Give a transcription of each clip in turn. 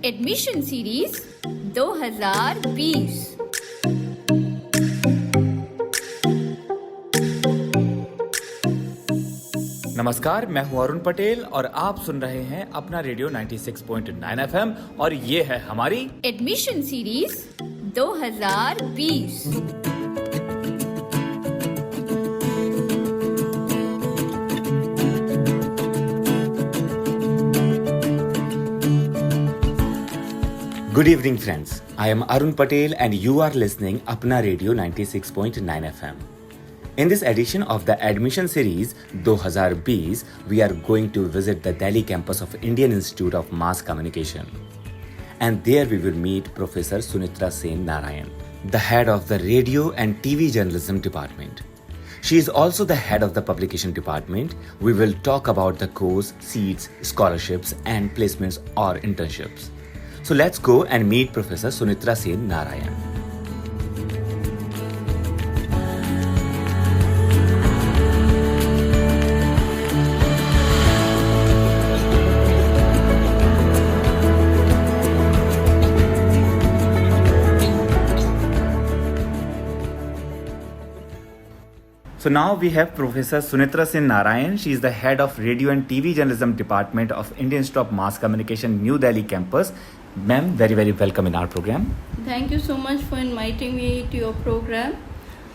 Admission series 2020। नमस्कार, मैं हूं अरुण पटेल और आप सुन रहे हैं अपना रेडियो 96.9 एफएम और ये है हमारी admission series 2020। Good evening, friends. I am Arun Patel and you are listening Apna Radio 96.9 FM. In this edition of the admission series 2020, we are going to visit the Delhi campus of Indian Institute of Mass Communication. And there we will meet Professor Sunitra Sen Narayan, the head of the Radio and TV Journalism Department. She is also the head of the publication department. We will talk about the course, seats, scholarships and placements or internships. So let's go and meet Professor Sunitra Sen Narayan. So now we have Professor Sunitra Sen Narayan. She is the head of Radio and TV Journalism Department of Indian Institute of Mass Communication, New Delhi campus. Ma'am, very, very welcome in our program. Thank you so much for inviting me to your program.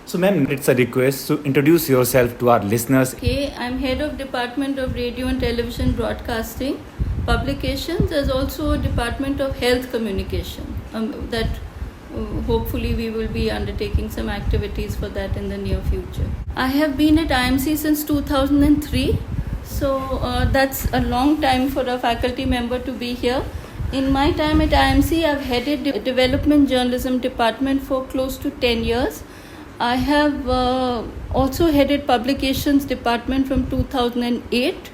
So ma'am, it's a request to introduce yourself to our listeners. Okay, I'm head of Department of Radio and Television Broadcasting, Publications, as also Department of Health Communication. Hopefully we will be undertaking some activities for that in the near future. I have been at IMC since 2003, so that's a long time for a faculty member to be here. In my time at IMC, I've headed the Development Journalism Department for close to 10 years. I have also headed Publications Department from 2008,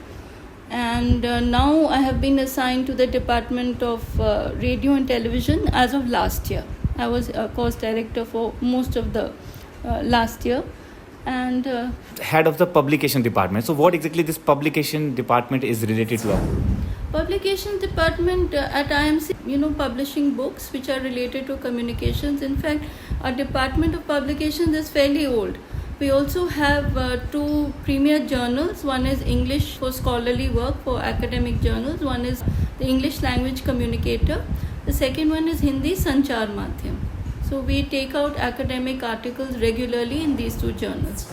and now I have been assigned to the Department of Radio and Television as of last year. I was a course director for most of the last year. And Head of the publication department. So what exactly this publication department is related to? Publication department at IMC, publishing books which are related to communications. In fact, our Department of Publications is fairly old. We also have two premier journals. One is English for scholarly work for academic journals. One is the English Language Communicator. The second one is Hindi Sanchar Madhyam. So we take out academic articles regularly in these two journals.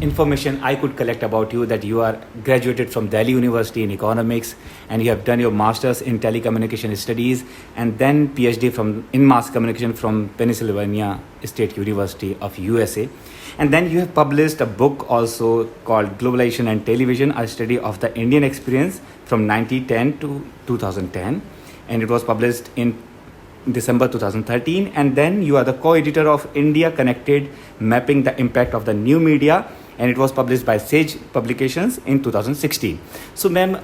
Information I could collect about you that you are graduated from Delhi University in economics and you have done your masters in telecommunication studies and then PhD in mass communication from Pennsylvania State University of USA. And then you have published a book also called Globalization and Television, a study of the Indian experience from 1910 to 2010. And it was published in December 2013. And then you are the co-editor of India Connected, Mapping the Impact of the New Media. And it was published by Sage Publications in 2016. So ma'am,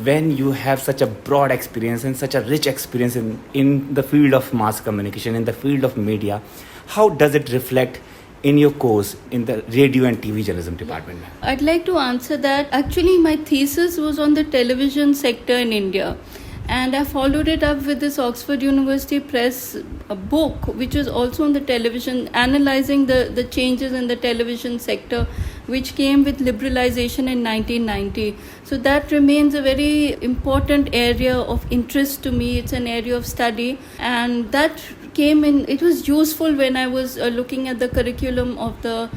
when you have such a broad experience and such a rich experience in the field of mass communication, in the field of media, how does it reflect in your course in the radio and TV journalism department? I'd like to answer that. Actually, my thesis was on the television sector in India. And I followed it up with this Oxford University Press book, which is also on the television, analyzing the changes in the television sector, which came with liberalization in 1990. So that remains a very important area of interest to me. It's an area of study. And that came in, it was useful when I was looking at the curriculum of the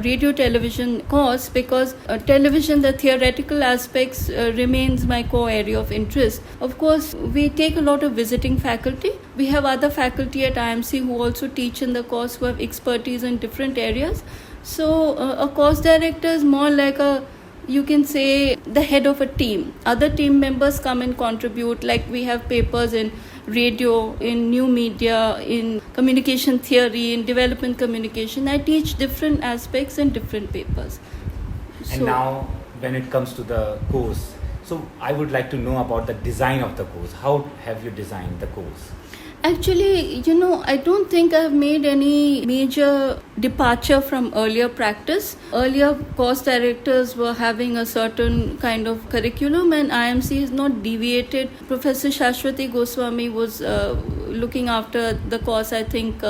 radio television course, because television, the theoretical aspects remains my core area of interest. Of course, we take a lot of visiting faculty. We have other faculty at IMC who also teach in the course, who have expertise in different areas. So a course director is more like you can say the head of a team. Other team members come and contribute, like we have papers in radio, in new media, in communication theory, in development communication. I teach different aspects in different papers. And now when it comes to the course, so I would like to know about the design of the course. How have you designed the course? Actually, I don't think I've made any major departure from earlier practice. Earlier course directors were having a certain kind of curriculum, and IMC is not deviated. Professor Shashwati Goswami was looking after the course, I think,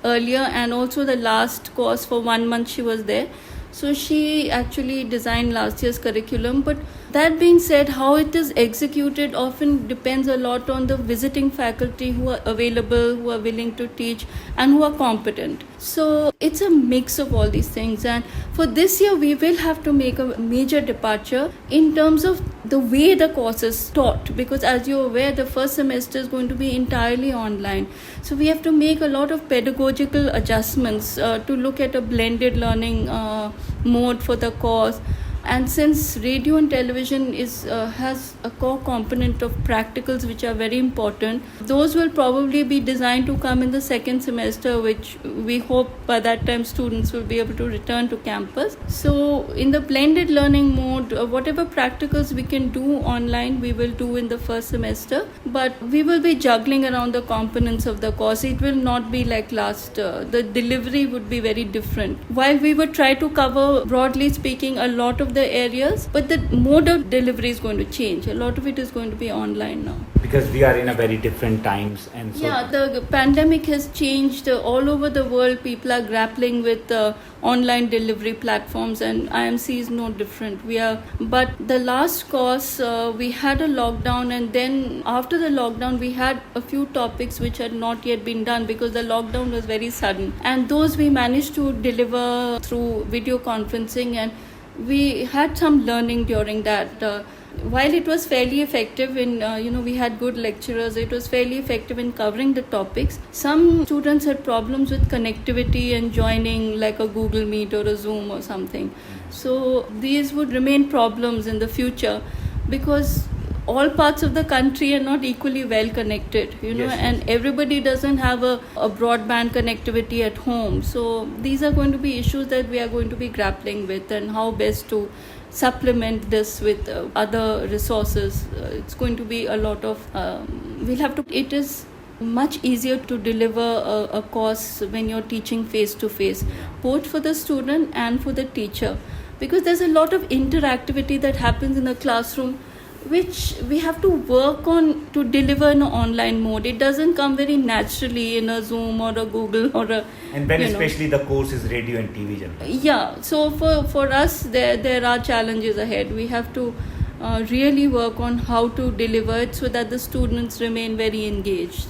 earlier, and also the last course for 1 month she was there. So she actually designed last year's curriculum. But that being said, how it is executed often depends a lot on the visiting faculty who are available, who are willing to teach, and who are competent. So it's a mix of all these things. And for this year, we will have to make a major departure in terms of the way the course is taught, because as you're aware, the first semester is going to be entirely online. So we have to make a lot of pedagogical adjustments to look at a blended learning mode for the course. And since radio and television has a core component of practicals which are very important, those will probably be designed to come in the second semester, which we hope by that time students will be able to return to campus. So in the blended learning mode, whatever practicals we can do online, we will do in the first semester, but we will be juggling around the components of the course. It will not be like the delivery would be very different. While we would try to cover, broadly speaking, a lot of the areas, but the mode of delivery is going to change. A lot of it is going to be online now. Because we are in a very different times, and so yeah, the pandemic has changed all over the world. People are grappling with online delivery platforms, and IMC is no different. But the last course we had a lockdown, and then after the lockdown we had a few topics which had not yet been done because the lockdown was very sudden, and those we managed to deliver through video conferencing, and we had some learning during that. While it was fairly effective in, we had good lecturers, it was fairly effective in covering the topics. Some students had problems with connectivity and joining like a Google Meet or a Zoom or something. So these would remain problems in the future because all parts of the country are not equally well connected, Yes. and everybody doesn't have a broadband connectivity at home. So these are going to be issues that we are going to be grappling with, and how best to supplement this with other resources. It's going to be a lot of, it is much easier to deliver a course when you're teaching face to face, both for the student and for the teacher, because there's a lot of interactivity that happens in the classroom which we have to work on to deliver in an online mode. It doesn't come very naturally in a Zoom or a Google or a... And then especially the course is radio and TV generally. Yeah, so for us there are challenges ahead. We have to really work on how to deliver it so that the students remain very engaged.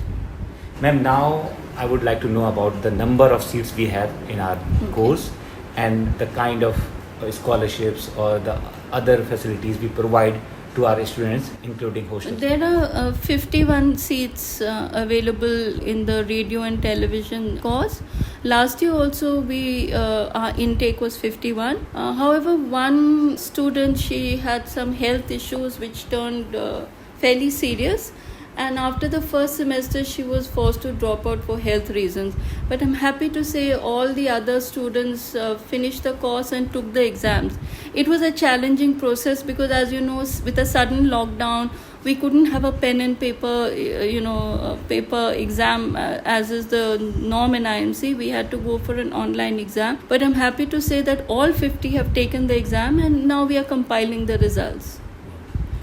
Ma'am, now I would like to know about the number of seats we have in our course and the kind of scholarships or the other facilities we provide to our students, including hostels. There are 51 seats available in the radio and television course. Last year also our intake was 51. However, one student, she had some health issues which turned fairly serious. And after the first semester, she was forced to drop out for health reasons. But I'm happy to say all the other students finished the course and took the exams. It was a challenging process because, as you know, with a sudden lockdown, we couldn't have a pen and paper, paper exam as is the norm in IMC. We had to go for an online exam. But I'm happy to say that all 50 have taken the exam, and now we are compiling the results.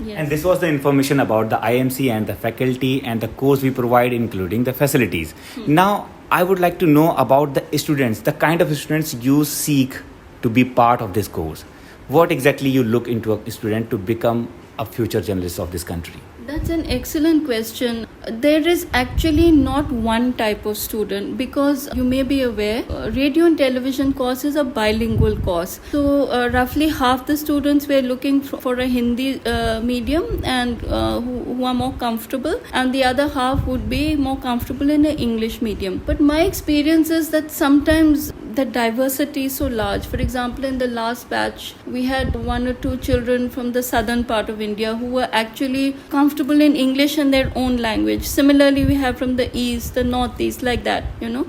Yes. And this was the information about the IMC and the faculty and the course we provide, including the facilities. Now, I would like to know about the students, the kind of students you seek to be part of this course. What exactly you look into a student to become a future journalist of this country? That's an excellent question. There is actually not one type of student, because you may be aware, radio and television course is a bilingual course. So roughly half the students were looking for a Hindi medium and who are more comfortable, and the other half would be more comfortable in an English medium. But my experience is that sometimes the diversity is so large. For example, in the last batch, we had 1 or 2 children from the southern part of India who were actually comfortable in English and their own language. Similarly, we have from the east, the northeast, like that,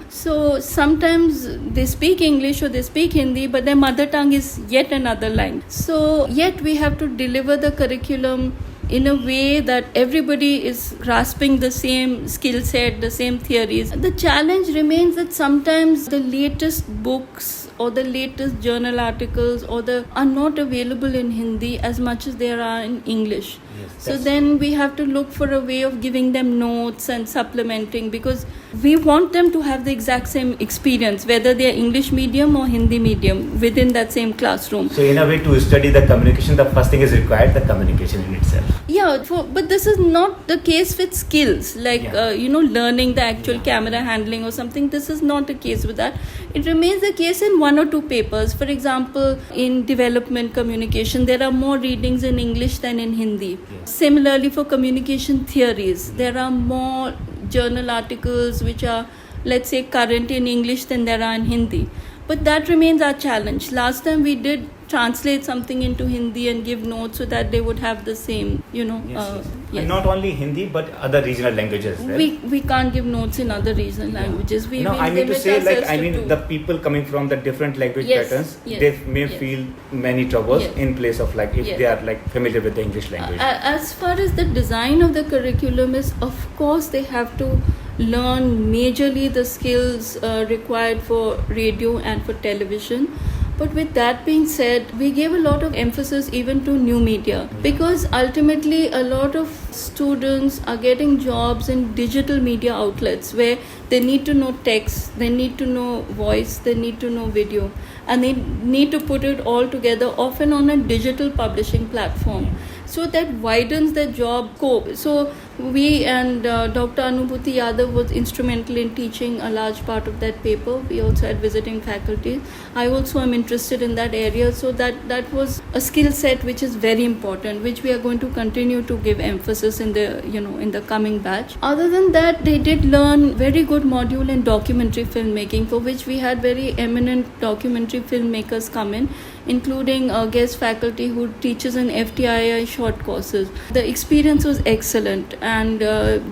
So sometimes they speak English or they speak Hindi, but their mother tongue is yet another language. So yet we have to deliver the curriculum in a way that everybody is grasping the same skill set, the same theories. The challenge remains that sometimes the latest books or the latest journal articles are not available in Hindi as much as there are in English. So then we have to look for a way of giving them notes and supplementing, because we want them to have the exact same experience, whether they are English medium or Hindi medium, within that same classroom. So in a way, to study the communication, the first thing is required, the communication in itself. Yeah, but this is not the case with skills like Yeah. learning the actual camera handling or something. This is not the case with that. It remains the case in one or two papers. For example, in development communication, there are more readings in English than in Hindi. Yeah. Similarly, for communication theories, there are more journal articles which are, let's say, current in English than there are in Hindi. But that remains our challenge. Last time we did translate something into Hindi and give notes so that they would have the same, Yes. yes. And not only Hindi, but other regional languages. Right? We can't give notes in other regional languages. We I mean to limit say, ourselves to two. the people coming from the different language Yes, patterns, yes, they may yes. feel many troubles Yes. in place of if Yes. they are familiar with the English language. As far as the design of the curriculum is, of course, they have to learn majorly the skills required for radio and for television. But with that being said, we gave a lot of emphasis even to new media, because ultimately a lot of students are getting jobs in digital media outlets where they need to know text, they need to know voice, they need to know video, and they need to put it all together, often on a digital publishing platform. So that widens their job scope. So we and Dr. Anubhuti Yadav was instrumental in teaching a large part of that paper. We also had visiting faculty. I also am interested in that area. So that was a skill set which is very important, which we are going to continue to give emphasis in the coming batch. Other than that, they did learn very good module in documentary filmmaking, for which we had very eminent documentary filmmakers come in, including a guest faculty who teaches in FTII short courses. The experience was excellent, and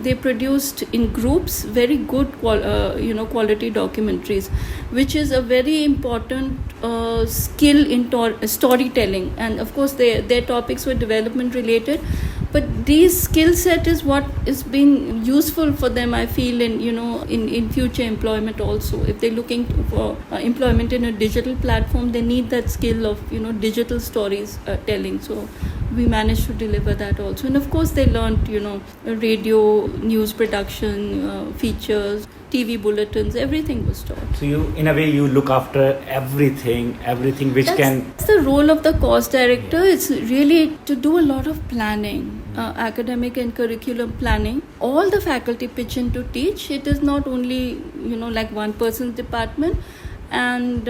they produced in groups very good quality documentaries, which is a very important skill in storytelling. And of course their topics were development related, but this skill set is what is being useful for them, I feel, in future employment also. If they're looking for employment in a digital platform, they need that skill of digital stories telling. So we managed to deliver that also. And of course they learned radio, news production, features, TV bulletins, everything was taught. So in a way, you look after everything which That's the role of the course director. It's really to do a lot of planning, academic and curriculum planning. All the faculty pitch in to teach. It is not only like one person's department, and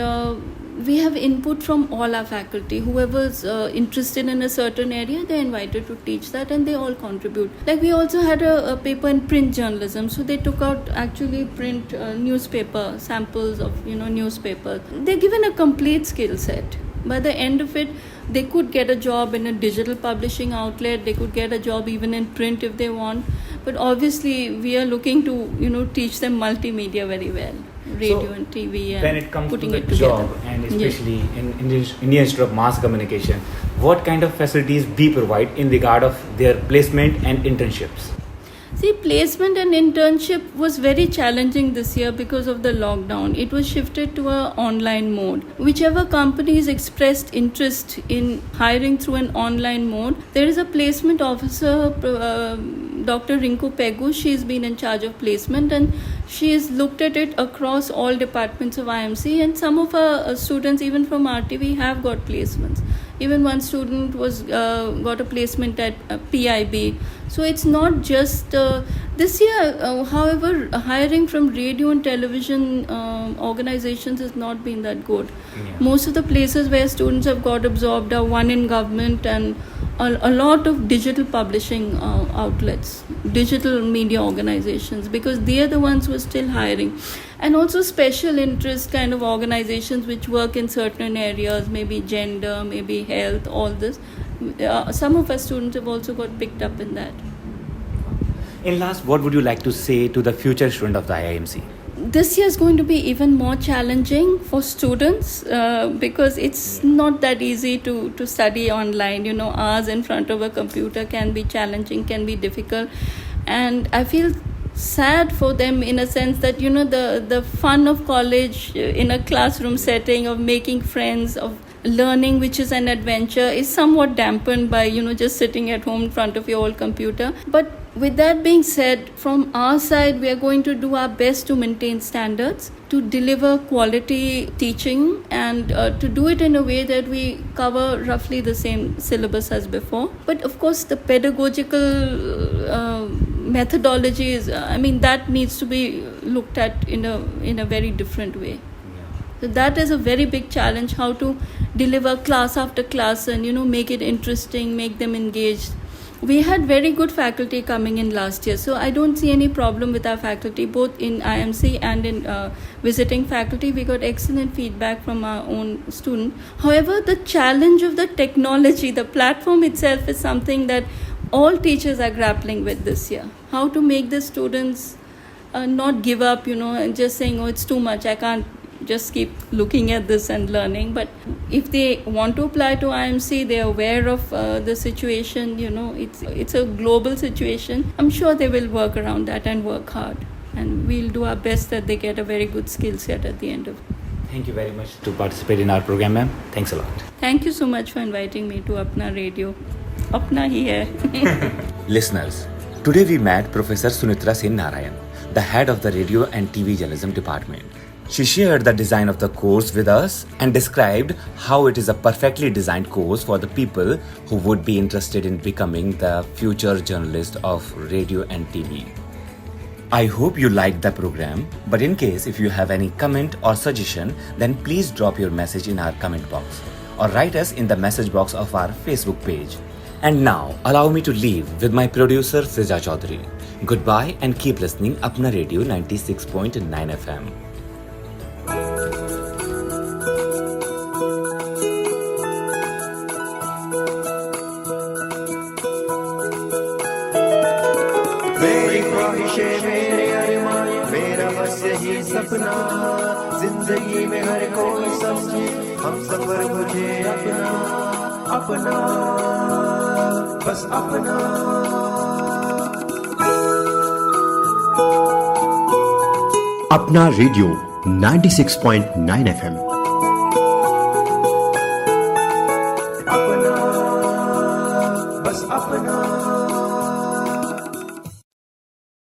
we have input from all our faculty. Whoever's interested in a certain area, they're invited to teach that, and they all contribute. Like we also had a paper in print journalism, so they took out actually print newspaper samples of newspapers. They're given a complete skill set. By the end of it, they could get a job in a digital publishing outlet. They could get a job even in print if they want. But obviously, we are looking to teach them multimedia very well. Radio and TV, and when it comes putting to the it together. job, and especially in Indian Institute of Mass Communication, what kind of facilities we provide in regard of their placement and internships? See, placement and internship was very challenging this year because of the lockdown. It was shifted to an online mode. Whichever companies expressed interest in hiring through an online mode, there is a placement officer, Dr. Rinku Pegu. She's been in charge of placement, and she has looked at it across all departments of IMC, and some of our students, even from RTV, have got placements. Even one student got a placement at PIB. So it's not just this year. However, hiring from radio and television organizations has not been that good. Yeah. Most of the places where students have got absorbed are one in government and a lot of digital publishing outlets, digital media organizations, because they are the ones who are still hiring. And also special interest kind of organizations which work in certain areas, maybe gender, maybe health, all this. Some of our students have also got picked up in that. In last, what would you like to say to the future student of the IIMC? this year is going to be even more challenging for students because it's not that easy to study online. You know, hours in front of a computer can be challenging, can be difficult. And I feel sad for them in a sense that, you know, the fun of college in a classroom setting, of making friends, of learning, which is an adventure, is somewhat dampened by, you know, just sitting at home in front of your old computer. But with that being said, from our side, we are going to do our best to maintain standards, to deliver quality teaching, and to do it in a way that we cover roughly the same syllabus as before. But of course, the pedagogical methodology is, that needs to be looked at in a very different way. So that is a very big challenge, how to deliver class after class and, you know, make it interesting, make them engaged. We had very good faculty coming in last year, so I don't see any problem with our faculty, both in IMC and in visiting faculty. We got excellent feedback from our own students. However, the challenge of the technology, the platform itself, is something that all teachers are grappling with this year. How to make the students not give up, you know, and just saying, oh, it's too much, I can't just keep looking at this and learning. But if they want to apply to IMC, they're aware of the situation, you know, it's a global situation. I'm sure they will work around that and work hard. And we'll do our best that they get a very good skill set at the end of it. Thank you very much to participate in our program, ma'am. Thanks a lot. Thank you so much for inviting me to Apna Radio. Apna hi hai. Listeners, today we met Professor Sunitra Sen Narayan, the head of the Radio and TV Journalism Department. She shared the design of the course with us and described how it is a perfectly designed course for the people who would be interested in becoming the future journalist of radio and TV. I hope you liked the program, but in case if you have any comment or suggestion, then please drop your message in our comment box or write us in the message box of our Facebook page. And now, allow me to leave with my producer Fiza Chaudhary. Goodbye and keep listening Apna Radio 96.9 FM. मेरी ख्वाहिशें मेरे अरमान मेरा बस यही सपना जिंदगी में हर कोई समझे हम सफर मुझे अपना अपना बस अपना अपना रेडियो 96.9 FM